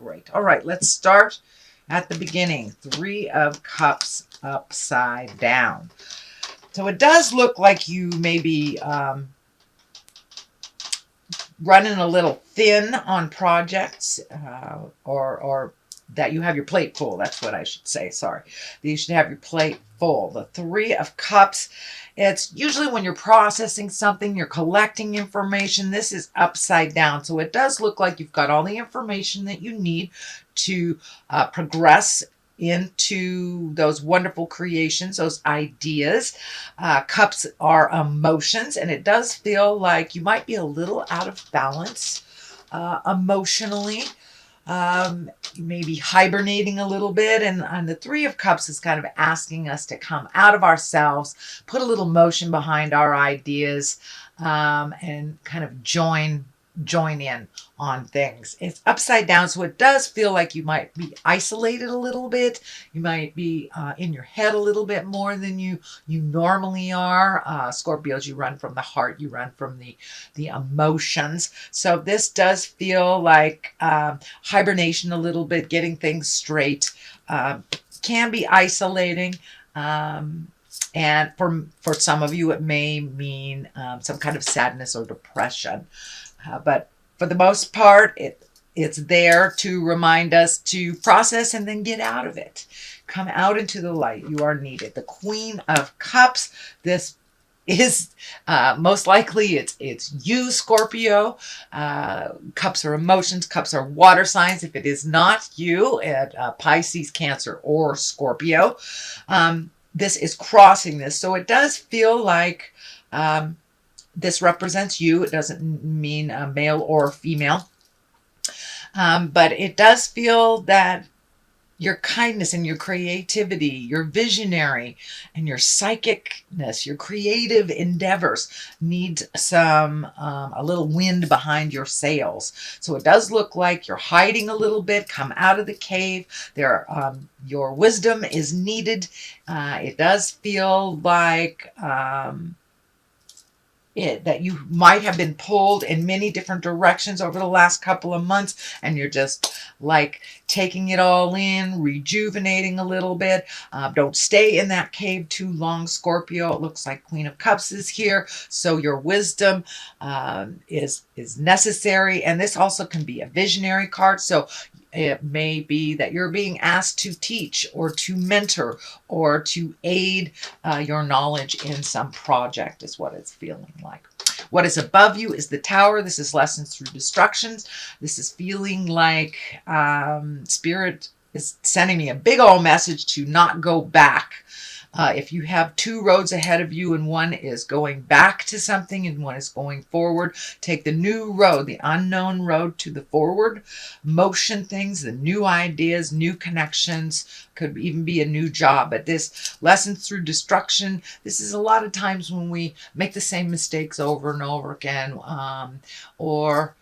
great. All right, let's start at the beginning. Three of Cups upside down. So it does look like you may be running a little thin on projects, or that you have your plate full. That's what I should say. Sorry. You should have your plate full. The Three of Cups, it's usually when you're processing something, you're collecting information. This is upside down. So it does look like you've got all the information that you need to progress into those wonderful creations, those ideas. Cups are emotions, and it does feel like you might be a little out of balance emotionally. You may be hibernating a little bit, and the Three of Cups is kind of asking us to come out of ourselves, put a little motion behind our ideas, and kind of join in on things. It's upside down, so it does feel like you might be isolated a little bit. You might be in your head a little bit more than you normally are. Scorpios, you run from the heart, you run from the emotions. So this does feel like hibernation a little bit, getting things straight. Can be isolating. And for some of you, it may mean some kind of sadness or depression. But for the most part, it's there to remind us to process and then get out of it. Come out into the light. You are needed. The Queen of Cups, this is most likely it's you, Scorpio. Cups are emotions. Cups are water signs. If it is not you, Pisces, Cancer, or Scorpio, this is crossing this. So it does feel like this represents you. It doesn't mean male or female. But it does feel that your kindness and your creativity, your visionary and your psychicness, your creative endeavors need some, a little wind behind your sails. So it does look like you're hiding a little bit. Come out of the cave. Your wisdom is needed. It does feel like that you might have been pulled in many different directions over the last couple of months, and you're just like taking it all in, rejuvenating a little bit. Don't stay in that cave too long, Scorpio. It looks like Queen of Cups is here, so your wisdom is necessary. And this also can be a visionary card, so it may be that you're being asked to teach or to mentor or to aid your knowledge in some project is what it's feeling like. What is above you is the Tower. This is lessons through destructions. This is feeling like Spirit is sending me a big old message to not go back. If you have two roads ahead of you and one is going back to something and one is going forward, take the new road, the unknown road to the forward motion things, the new ideas, new connections, could even be a new job. But this lessons through destruction, this is a lot of times when we make the same mistakes over and over again, or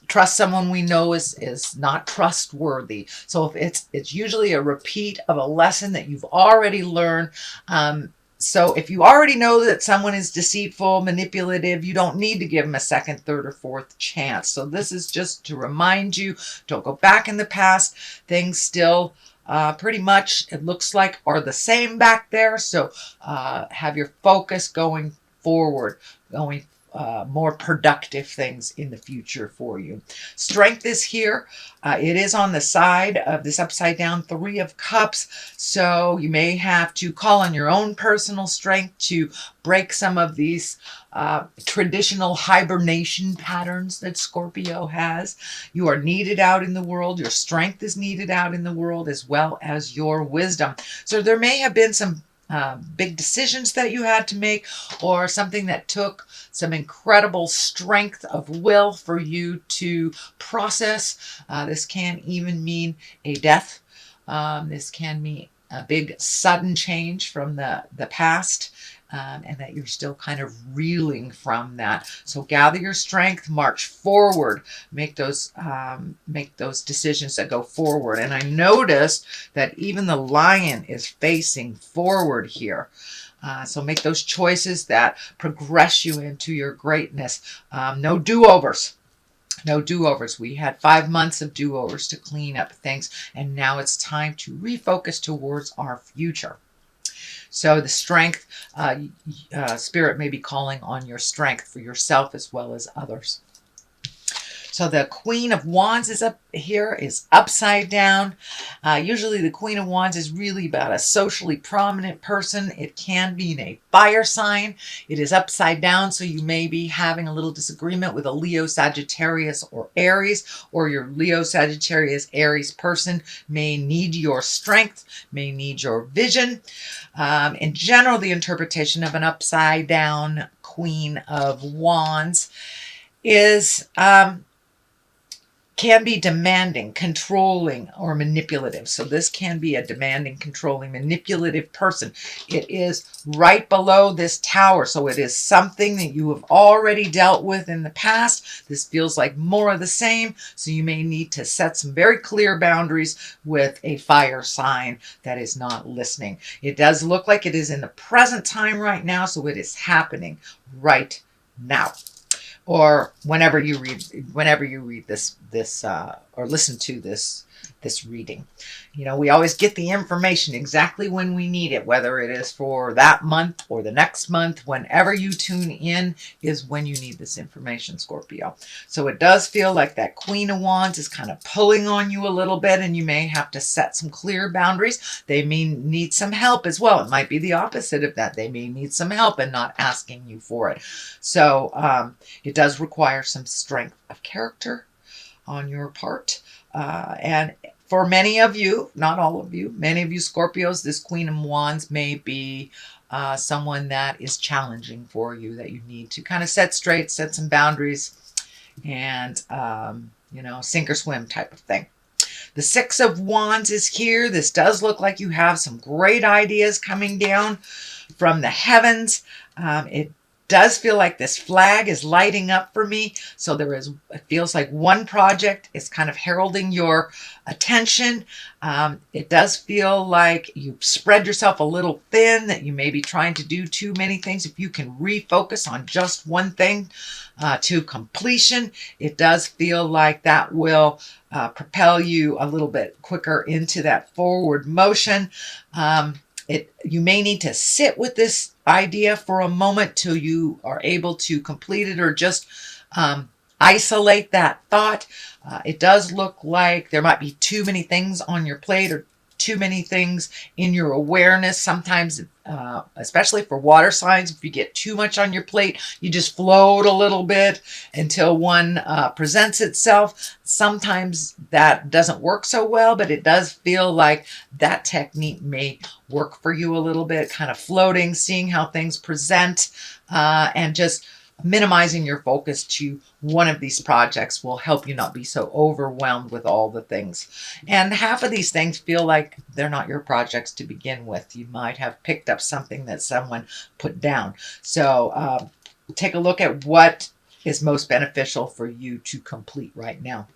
trust someone we know is not trustworthy. So if it's usually a repeat of a lesson that you've already learned. So if you already know that someone is deceitful, manipulative, you don't need to give them a second, third, or fourth chance. So this is just to remind you, don't go back in the past. Things still pretty much, it looks like, are the same back there. So have your focus going forward, more productive things in the future for you. Strength is here. It is on the side of this upside down Three of Cups. So you may have to call on your own personal strength to break some of these traditional hibernation patterns that Scorpio has. You are needed out in the world. Your strength is needed out in the world, as well as your wisdom. So there may have been some big decisions that you had to make, or something that took some incredible strength of will for you to process. This can even mean a death. This can mean a big sudden change from the past. And that you're still kind of reeling from that. So gather your strength, march forward, make those decisions that go forward. And I noticed that even the lion is facing forward here. So make those choices that progress you into your greatness. No do-overs. No do-overs. We had 5 months of do-overs to clean up things, and now it's time to refocus towards our future. So the strength, spirit may be calling on your strength for yourself as well as others. So the Queen of Wands is up here, is upside down. Usually the Queen of Wands is really about a socially prominent person. It can be in a fire sign. It is upside down, so you may be having a little disagreement with a Leo, Sagittarius, or Aries, or your Leo, Sagittarius, Aries person may need your strength, may need your vision. In general, the interpretation of an upside down Queen of Wands is can be demanding, controlling, or manipulative. So this can be a demanding, controlling, manipulative person. It is right below this tower. So it is something that you have already dealt with in the past. This feels like more of the same. So you may need to set some very clear boundaries with a fire sign that is not listening. It does look like it is in the present time right now. So it is happening right now. Or whenever you read this or listen to this reading. You know, we always get the information exactly when we need it, whether it is for that month or the next month. Whenever you tune in is when you need this information, Scorpio. So it does feel like that Queen of Wands is kind of pulling on you a little bit, and you may have to set some clear boundaries. They may need some help as well. It might be the opposite of that. They may need some help and not asking you for it. So it does require some strength of character on your part. And for many of you, not all of you, many of you Scorpios, this Queen of Wands may be someone that is challenging for you, that you need to kind of set straight, set some boundaries, and, you know, sink or swim type of thing. The Six of Wands is here. This does look like you have some great ideas coming down from the heavens. It does feel like this flag is lighting up for me. So it feels like one project is kind of heralding your attention. It does feel like you spread yourself a little thin, that you may be trying to do too many things. If you can refocus on just one thing to completion, it does feel like that will propel you a little bit quicker into that forward motion. You may need to sit with this idea for a moment till you are able to complete it, or just isolate that thought. It does look like there might be too many things on your plate, or too many things in your awareness. Sometimes, especially for water signs, if you get too much on your plate, you just float a little bit until one presents itself. Sometimes that doesn't work so well, but it does feel like that technique may work for you a little bit, kind of floating, seeing how things present, and just minimizing your focus to one of these projects will help you not be so overwhelmed with all the things. And half of these things feel like they're not your projects to begin with. You might have picked up something that someone put down. So take a look at what is most beneficial for you to complete right now.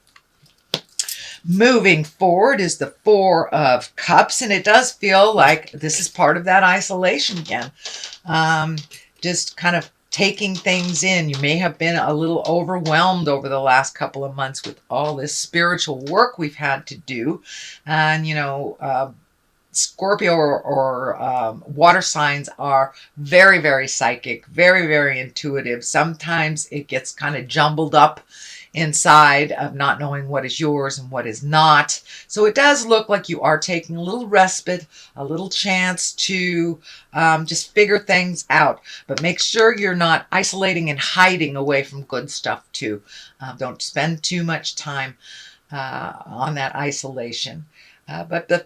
Moving forward is the Four of Cups, and it does feel like this is part of that isolation again. Just kind of taking things in. You may have been a little overwhelmed over the last couple of months with all this spiritual work we've had to do. And, you know, Scorpio or water signs are very, very psychic, very, very intuitive. Sometimes it gets kind of jumbled up inside of not knowing what is yours and what is not. So it does look like you are taking a little respite, a little chance to just figure things out. But make sure you're not isolating and hiding away from good stuff too. Don't spend too much time on that isolation. But the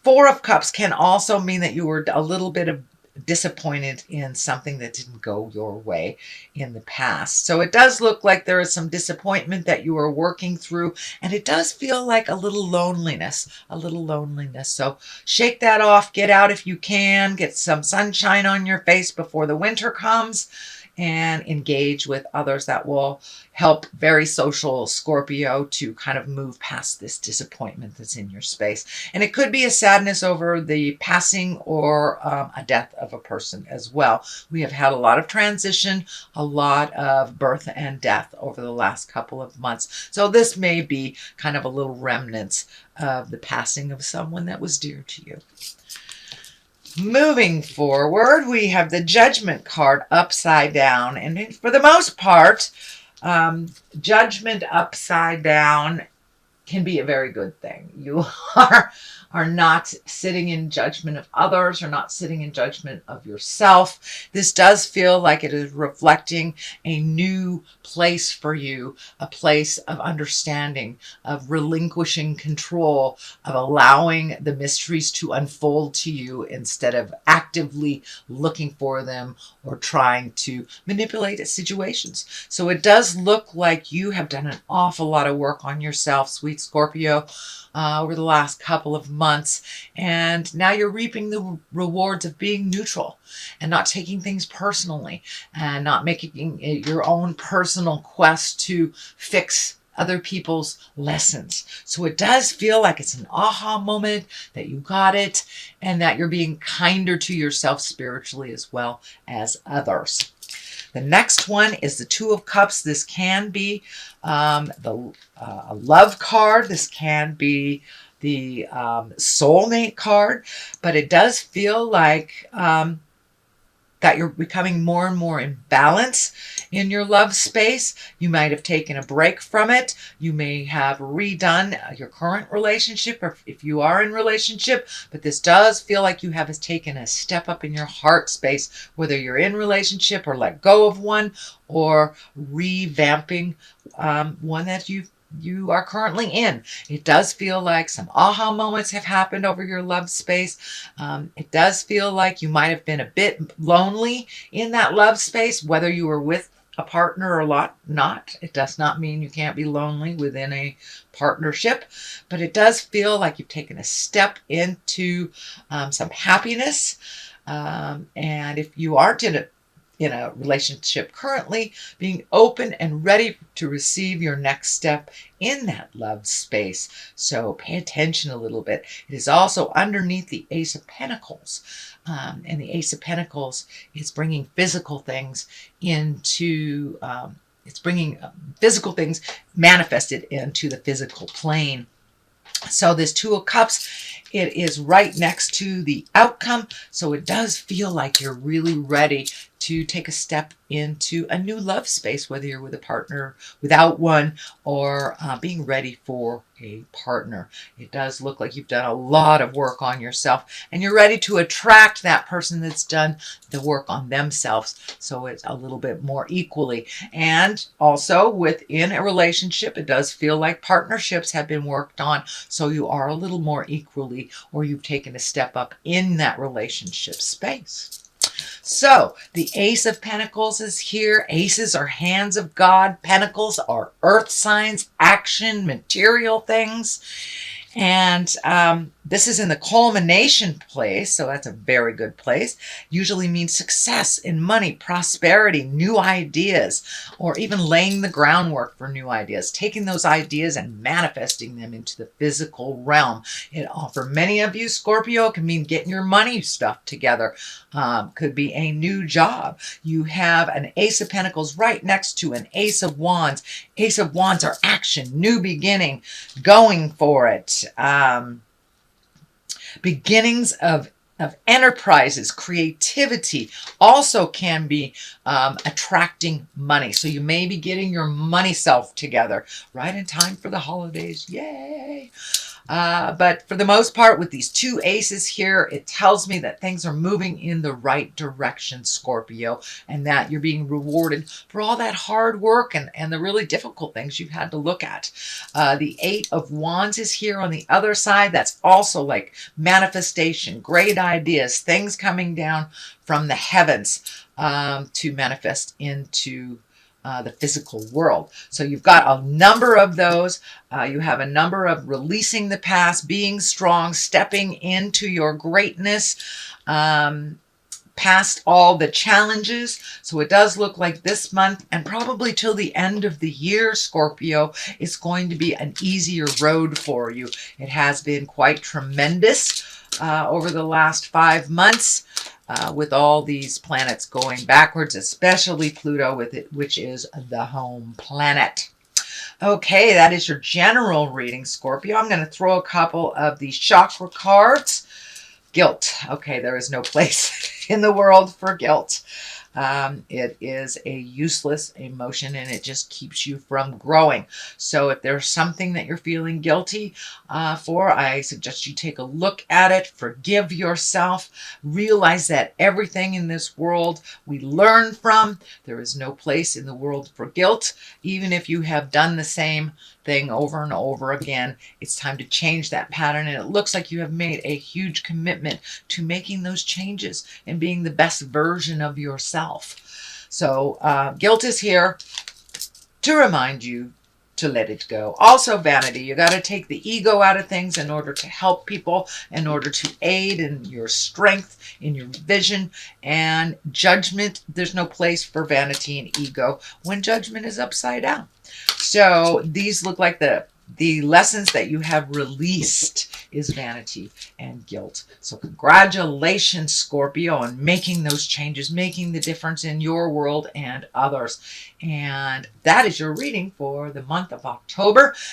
Four of Cups can also mean that you were a little bit disappointed in something that didn't go your way in the past. So it does look like there is some disappointment that you are working through, and it does feel like a little loneliness, So shake that off, get out if you can, get some sunshine on your face before the winter comes, and engage with others that will help very social Scorpio to kind of move past this disappointment that's in your space. And it could be a sadness over the passing or a death of a person as well. We have had a lot of transition, a lot of birth and death over the last couple of months. So this may be kind of a little remnants of the passing of someone that was dear to you. Moving forward, we have the Judgment card upside down. And for the most part, judgment upside down can be a very good thing. You are not sitting in judgment of others, or not sitting in judgment of yourself. This does feel like it is reflecting a new place for you, a place of understanding, of relinquishing control, of allowing the mysteries to unfold to you instead of actively looking for them or trying to manipulate situations. So it does look like you have done an awful lot of work on yourself, sweet Scorpio, over the last couple of months, and now you're reaping the rewards of being neutral and not taking things personally and not making it your own personal quest to fix other people's lessons. So it does feel like it's an aha moment, that you got it, and that you're being kinder to yourself spiritually as well as others. The next one is the Two of Cups. This can be a love card. This can be the soulmate card. But it does feel like that you're becoming more and more in balance in your love space. You might have taken a break from it. You may have redone your current relationship, or if you are in relationship, but this does feel like you have taken a step up in your heart space, whether you're in relationship or let go of one, or revamping one that you are currently in. It does feel like some aha moments have happened over your love space. It does feel like you might have been a bit lonely in that love space, whether you were with a partner or not. It does not mean you can't be lonely within a partnership, but it does feel like you've taken a step into some happiness. And if you aren't in a relationship currently, being open and ready to receive your next step in that love space. So pay attention a little bit. It is also underneath the Ace of Pentacles. And the Ace of Pentacles is bringing physical things into, it's bringing physical things manifested into the physical plane. So this Two of Cups, it is right next to the outcome. So it does feel like you're really ready to take a step into a new love space, whether you're with a partner, without one, or being ready for a partner. It does look like you've done a lot of work on yourself, and you're ready to attract that person that's done the work on themselves. So it's a little bit more equally. And also within a relationship, it does feel like partnerships have been worked on. So you are a little more equally, or you've taken a step up in that relationship space. So the Ace of Pentacles is here. Aces are hands of God. Pentacles are earth signs, action, material things. And this is in the culmination place, so that's a very good place. Usually means success in money, prosperity, new ideas, or even laying the groundwork for new ideas, taking those ideas and manifesting them into the physical realm. It, for many of you, Scorpio, can mean getting your money stuff together. Could be a new job. You have an Ace of Pentacles right next to an Ace of Wands. Ace of Wands are action, new beginning, going for it. Beginnings of enterprises, creativity also can be attracting money. So you may be getting your money self together right in time for the holidays. Yay! But for the most part, with these two aces here, it tells me that things are moving in the right direction, Scorpio, and that you're being rewarded for all that hard work and the really difficult things you've had to look at. The Eight of Wands is here on the other side. That's also like manifestation, great ideas, things coming down from the heavens to manifest into the physical world. So you've got a number of those. You have a number of releasing the past, being strong, stepping into your greatness, past all the challenges. So it does look like this month and probably till the end of the year, Scorpio, is going to be an easier road for you. It has been quite tremendous over the last 5 months. With all these planets going backwards, especially Pluto with it, which is the home planet. Okay, that is your general reading, Scorpio. I'm going to throw a couple of these chakra cards. Guilt. Okay, there is no place in the world for guilt. It is a useless emotion and it just keeps you from growing. So if there's something that you're feeling guilty for, I suggest you take a look at it, forgive yourself, realize that everything in this world we learn from. There is no place in the world for guilt. Even if you have done the same thing over and over again, it's time to change that pattern. And it looks like you have made a huge commitment to making those changes and being the best version of yourself. So guilt is here to remind you to let it go. Also vanity. You got to take the ego out of things in order to help people, in order to aid in your strength, in your vision. And judgment, there's no place for vanity and ego when judgment is upside down. So these look like the lessons that you have released is vanity and guilt. So congratulations, Scorpio, on making those changes, making the difference in your world and others. And that is your reading for the month of October.